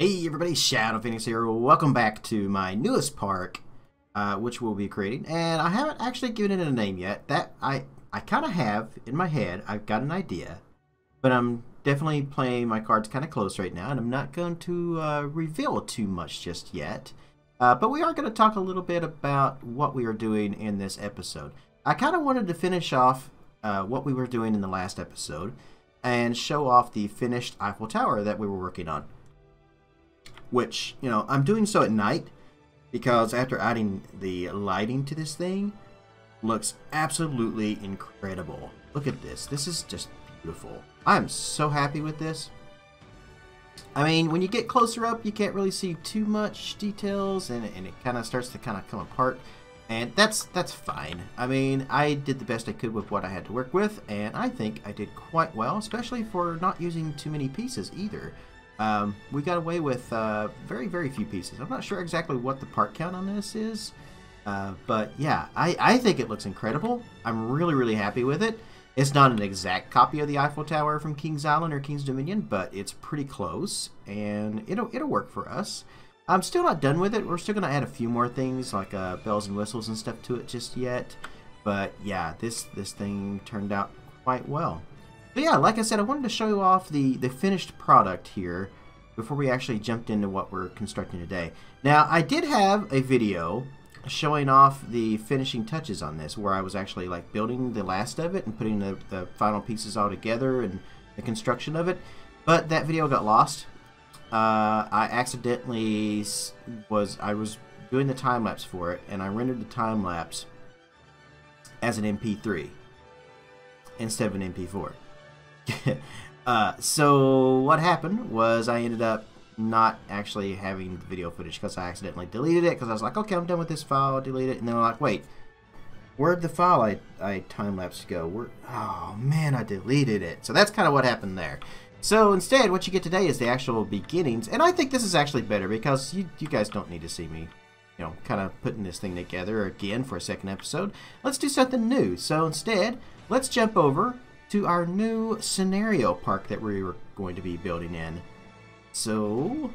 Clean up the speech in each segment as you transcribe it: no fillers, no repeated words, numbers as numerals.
Hey everybody, Shadow Phoenix here. Welcome back to my newest park, which we'll be creating. And I haven't actually given it a name yet. That I kind of have in my head. I've got an idea, but I'm definitely playing my cards kind of close right now, and I'm not going to reveal too much just yet. But we are going to talk a little bit about what we are doing in this episode. I kind of wanted to finish off what we were doing in the last episode and show off the finished Eiffel Tower that we were working on. Which, you know, I'm doing so at night because after adding the lighting to this thing, looks absolutely incredible. Look at this. This is just beautiful. I'm so happy with this. I mean, when you get closer up, you can't really see too much details, and it kind of starts to kind of come apart. And that's fine. I mean, I did the best I could with what I had to work with, and I think I did quite well, especially for not using too many pieces either. We got away with very, very few pieces. I'm not sure exactly what the part count on this is, but yeah, I think it looks incredible. I'm really, really happy with it. It's not an exact copy of the Eiffel Tower from King's Island or King's Dominion, but it's pretty close, and it'll work for us. I'm still not done with it. We're still going to add a few more things like bells and whistles and stuff to it just yet, but yeah, this thing turned out quite well. But yeah, like I said, I wanted to show you off the finished product here before we actually jumped into what we're constructing today. Now, I did have a video showing off the finishing touches on this, where I was actually like building the last of it and putting the final pieces all together and the construction of it, but that video got lost. I accidentally I was doing the time lapse for it, and I rendered the time lapse as an MP3 instead of an MP4. So what happened was I ended up not actually having the video footage because I accidentally deleted it, because I was like, okay, I'm done with this file, I'll delete it, and then I'm like, wait, where'd the file I time-lapsed go? Oh man, I deleted it. So that's kind of what happened there. So instead, what you get today is the actual beginnings, and I think this is actually better because you guys don't need to see me, you know, kind of putting this thing together again for a second episode. Let's do something new. So instead, let's jump over to our new scenario park that we were going to be building in. So,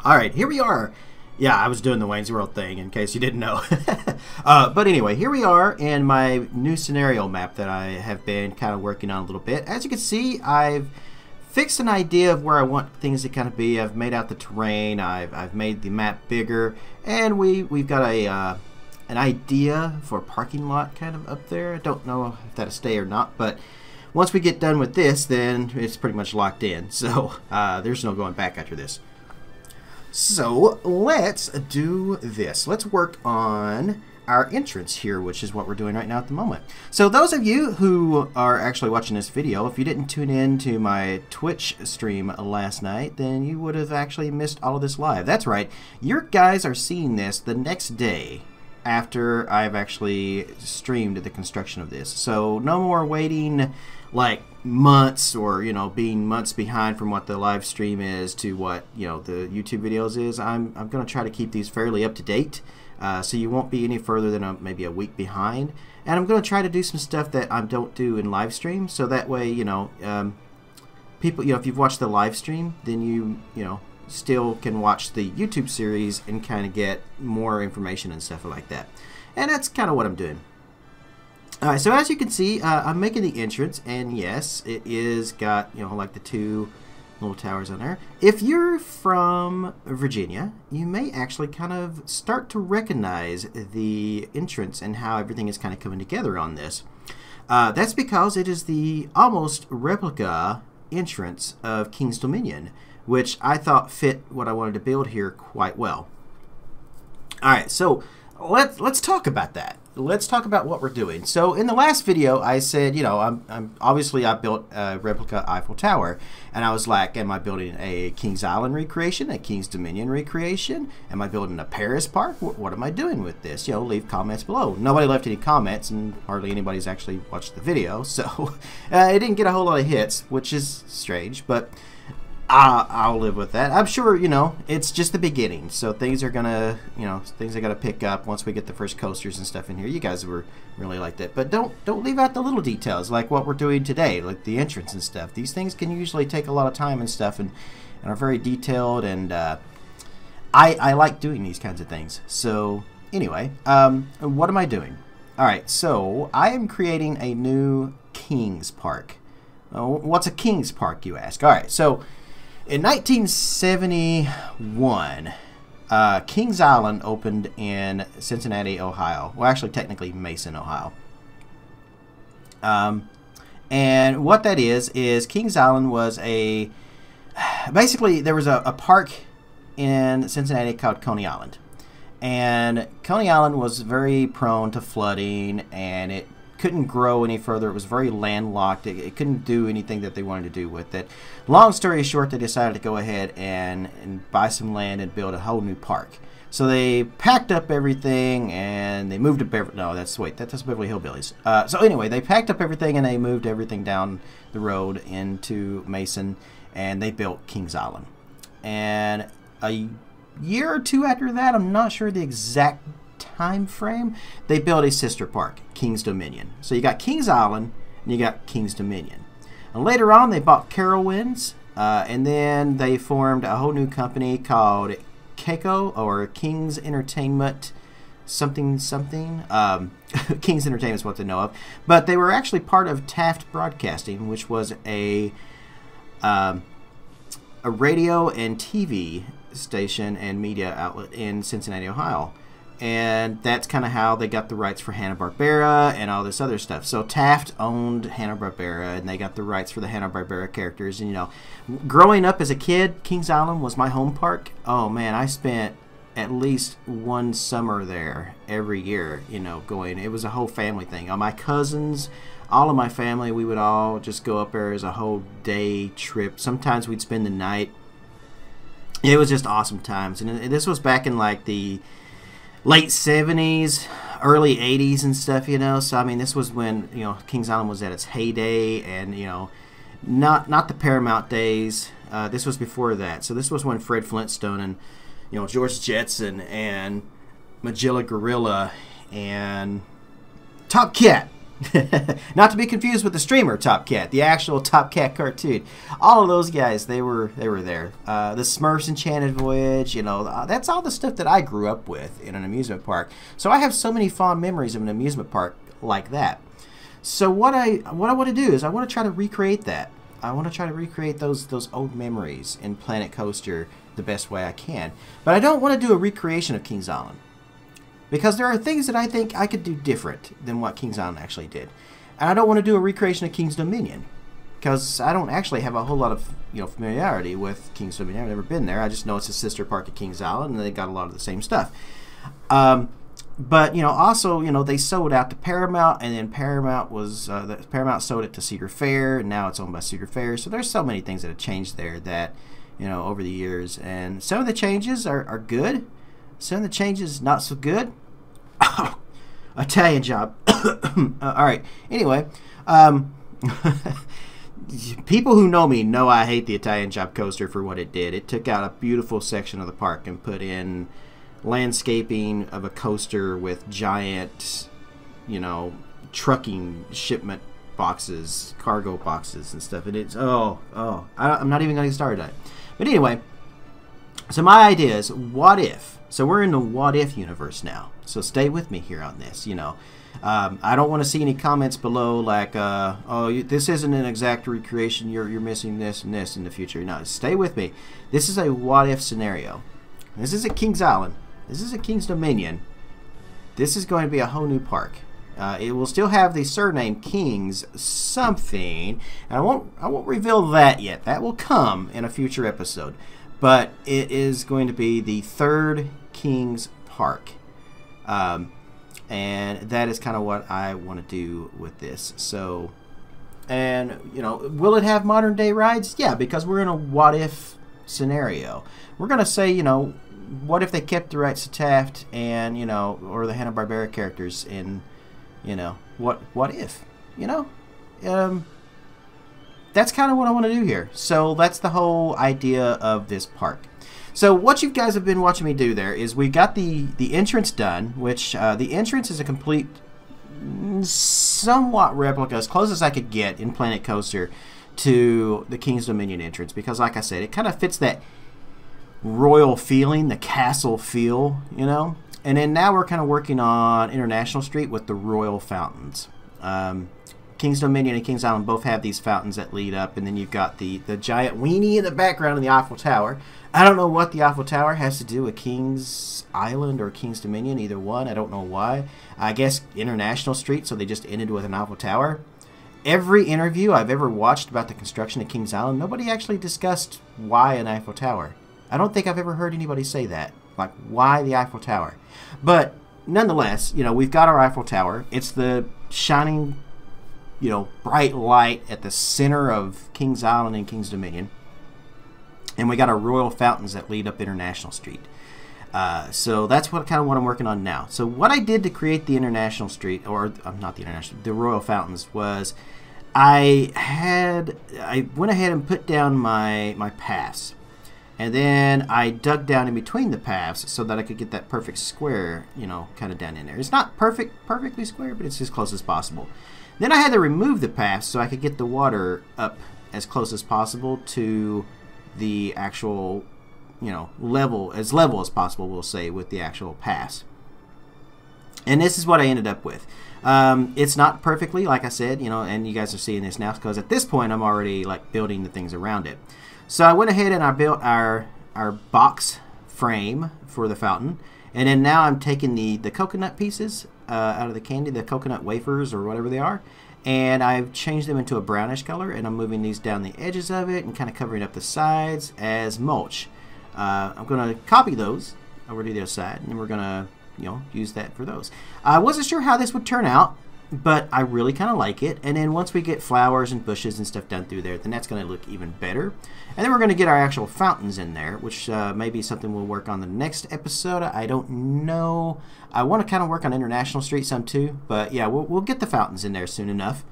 alright, here we are. Yeah, I was doing the Wayne's World thing in case you didn't know. But anyway, here we are in my new scenario map that I have been kind of working on a little bit. As you can see, I've fixed an idea of where I want things to kind of be. I've made out the terrain, I've made the map bigger, and we've got an idea for a parking lot kind of up there. I don't know if that'll stay or not, but once we get done with this, then it's pretty much locked in. So there's no going back after this. So let's do this. Let's work on our entrance here, which is what we're doing right now at the moment. So those of you who are actually watching this video, if you didn't tune in to my Twitch stream last night, then you would have actually missed all of this live. That's right. You guys are seeing this the next day after I've actually streamed the construction of this. So no more waiting like months, or you know, being months behind from what the live stream is to what, you know, the YouTube videos is. I'm going to try to keep these fairly up to date, so you won't be any further than maybe a week behind. And I'm going to try to do some stuff that I don't do in live stream, so that way, you know, people, you know, if you've watched the live stream, then you know, still can watch the YouTube series and kind of get more information and stuff like that. And that's kind of what I'm doing. Alright, so as you can see, I'm making the entrance, and yes, it is got, you know, like the two little towers on there. If you're from Virginia, you may actually kind of start to recognize the entrance and how everything is kind of coming together on this. That's because it is the almost replica entrance of King's Dominion, which I thought fit what I wanted to build here quite well. Alright, so let's talk about that. Let's talk about what we're doing. So in the last video, I said, you know, obviously I built a replica Eiffel Tower, and I was like, am I building a King's Island recreation, a King's Dominion recreation? Am I building a Paris park? What am I doing with this? You know, leave comments below. Nobody left any comments, and hardly anybody's actually watched the video, so it didn't get a whole lot of hits, which is strange, but I'll live with that. I'm sure, it's just the beginning. So things are things are gonna pick up once we get the first coasters and stuff in here. You guys were really like that, but don't leave out the little details like what we're doing today, like the entrance and stuff. These things can usually take a lot of time and stuff, and are very detailed. And I like doing these kinds of things. So anyway, what am I doing? All right, so I am creating a new Kings Park. What's a Kings Park, you ask? All right, so in 1971, Kings Island opened in Cincinnati, Ohio. Well, actually, technically Mason, Ohio. And what that is Kings Island was basically there was a park in Cincinnati called Coney Island. And Coney Island was very prone to flooding, and it couldn't grow any further. It was very landlocked. It couldn't do anything that they wanted to do with it. Long story short, they decided to go ahead and buy some land and build a whole new park. So they packed up everything and they moved to Beverly. No, that's Beverly Hillbillies. So anyway, they packed up everything and they moved everything down the road into Mason, and they built Kings Island. And a year or two after that, I'm not sure the exact time frame, they built a sister park, Kings Dominion. So you got Kings Island and you got Kings Dominion. And later on, they bought Carowinds, and then they formed a whole new company called Keiko, or Kings Entertainment something. Kings Entertainment is what they know of. But they were actually part of Taft Broadcasting, which was a radio and TV station and media outlet in Cincinnati, Ohio. And that's kind of how they got the rights for Hanna-Barbera and all this other stuff. So Taft owned Hanna-Barbera, and they got the rights for the Hanna-Barbera characters. And, growing up as a kid, Kings Island was my home park. Oh, man, I spent at least one summer there every year, going. It was a whole family thing. My cousins, all of my family, we would all just go up there as a whole day trip. Sometimes we'd spend the night. It was just awesome times. And this was back in, like, the late 70s, early 80s and stuff, So, I mean, this was when, Kings Island was at its heyday, and, not the Paramount days. This was before that. So this was when Fred Flintstone and, George Jetson and Magilla Gorilla and Top Cat. Not to be confused with the streamer Top Cat, the actual Top Cat cartoon. All of those guys, they were there. The Smurfs Enchanted Voyage, that's all the stuff that I grew up with in an amusement park. So I have so many fond memories of an amusement park like that. So what I want to do is I want to try to recreate that. I want to try to recreate those old memories in Planet Coaster the best way I can. But I don't want to do a recreation of Kings Island, because there are things that I think I could do different than what Kings Island actually did. And I don't want to do a recreation of Kings Dominion, because I don't actually have a whole lot of familiarity with Kings Dominion. I've never been there. I just know it's a sister park of Kings Island, and they got a lot of the same stuff. But also they sold out to Paramount, and then Paramount sold it to Cedar Fair, and now it's owned by Cedar Fair. So there's so many things that have changed there that over the years, and some of the changes are good. Some of the changes not so good. Italian job. All right. Anyway, people who know me know I hate the Italian job coaster for what it did. It took out a beautiful section of the park and put in landscaping of a coaster with giant, trucking shipment boxes, cargo boxes and stuff. And it's I'm not even going to get started on it. But anyway, so my idea is, what if? So we're in the what if universe now. So stay with me here on this. I don't want to see any comments below like, this isn't an exact recreation. You're missing this and this in the future. No, stay with me. This is a what if scenario. This is at Kings Island. This is at Kings Dominion. This is going to be a whole new park. It will still have the surname Kings something, and I won't reveal that yet. That will come in a future episode. But it is going to be the third Kings Park. And that is kind of what I want to do with this. So, and, will it have modern day rides? Yeah, because we're in a what if scenario. We're going to say, what if they kept the rights to Taft and, or the Hanna-Barbera characters in, what if, that's kind of what I want to do here. So that's the whole idea of this park. So what you guys have been watching me do there is we got the entrance done, which the entrance is a complete, somewhat replica, as close as I could get in Planet Coaster to the King's Dominion entrance, because like I said, it kind of fits that royal feeling, the castle feel, you know. And then now we're kind of working on International Street with the royal fountains. King's Dominion and King's Island both have these fountains that lead up, and then you've got the giant weenie in the background of the Eiffel Tower. I don't know what the Eiffel Tower has to do with King's Island or King's Dominion, either one. I don't know why. I guess International Street, so they just ended with an Eiffel Tower. Every interview I've ever watched about the construction of King's Island, nobody actually discussed why an Eiffel Tower. I don't think I've ever heard anybody say that. Like, why the Eiffel Tower? But nonetheless, you know, we've got our Eiffel Tower. It's the shining, you know, bright light at the center of King's Island and King's Dominion. And we got our royal fountains that lead up International Street. So that's kind of what I'm working on now. So what I did to create the International Street, or not the International, the royal fountains, was I went ahead and put down my paths. And then I dug down in between the paths so that I could get that perfect square, you know, kind of down in there. It's not perfectly square, but it's as close as possible. Then I had to remove the paths so I could get the water up as close as possible to the actual, you know, level as possible, we'll say, with the actual paths. And this is what I ended up with. It's not perfectly, like I said, you know, and you guys are seeing this now because at this point I'm already like building the things around it. So I went ahead and I built our box frame for the fountain, and then now I'm taking the coconut pieces out of the candy, the coconut wafers or whatever they are, and I've changed them into a brownish color, and I'm moving these down the edges of it and kind of covering up the sides as mulch. I'm going to copy those over to the other side, and we're going to, you know, use that for those. I wasn't sure how this would turn out, but I really kind of like it. And then once we get flowers and bushes and stuff done through there, then that's going to look even better. And then we're going to get our actual fountains in there, which may be something we'll work on the next episode. I don't know. I want to kind of work on International Street some too, but yeah, we'll get the fountains in there soon enough.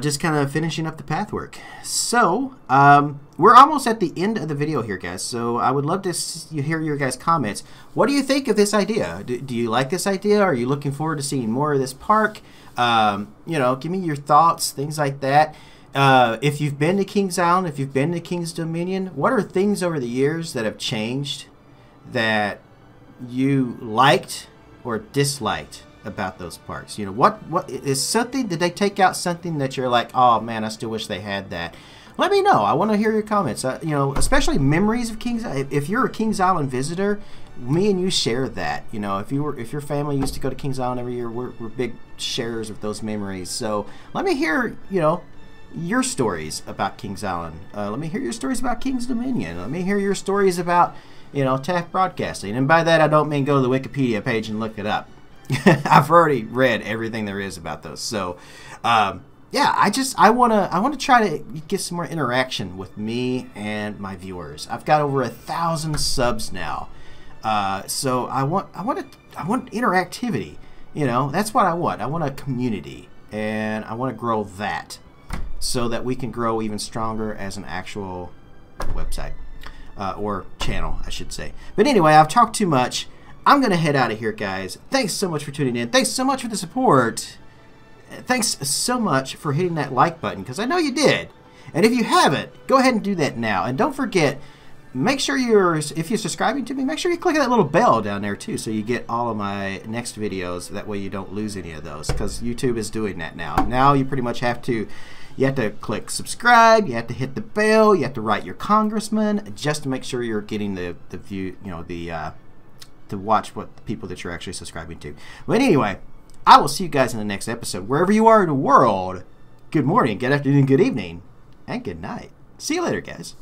Just kind of finishing up the path work. So, we're almost at the end of the video here, guys. So, I would love to hear your guys' comments. What do you think of this idea? Do you like this idea? Are you looking forward to seeing more of this park? You know, give me your thoughts, things like that. If you've been to King's Island, if you've been to King's Dominion, what are things over the years that have changed that you liked or disliked about those parks? You know, what is something, did they take out something that you're like, oh man, I still wish they had that? Let me know. I want to hear your comments. You know, especially memories of King's Island. If you're a King's Island visitor, me and you share that. You know, if your family used to go to King's Island every year, we're big sharers of those memories. So let me hear, you know, your stories about King's Island. Let me hear your stories about King's Dominion. Let me hear your stories about, you know, Taft Broadcasting. And by that, I don't mean go to the Wikipedia page and look it up. I've already read everything there is about those. So, yeah, I want to try to get some more interaction with me and my viewers. I've got over 1,000 subs now. So I want interactivity. You know, that's what I want. I want a community, and I want to grow that so that we can grow even stronger as an actual website or channel, I should say. But anyway, I've talked too much. I'm going to head out of here, guys. Thanks so much for tuning in. Thanks so much for the support. Thanks so much for hitting that like button, because I know you did. And if you haven't, go ahead and do that now. And don't forget, make sure if you're subscribing to me, make sure you click that little bell down there too, so you get all of my next videos. That way you don't lose any of those, because YouTube is doing that now. Now you pretty much have to, click subscribe, you have to hit the bell, you have to write your congressman, just to make sure you're getting the view, you know, to watch what the people that you're actually subscribing to. But anyway, I will see you guys in the next episode. Wherever you are in the world, good morning, good afternoon, good evening, and good night. See you later, guys.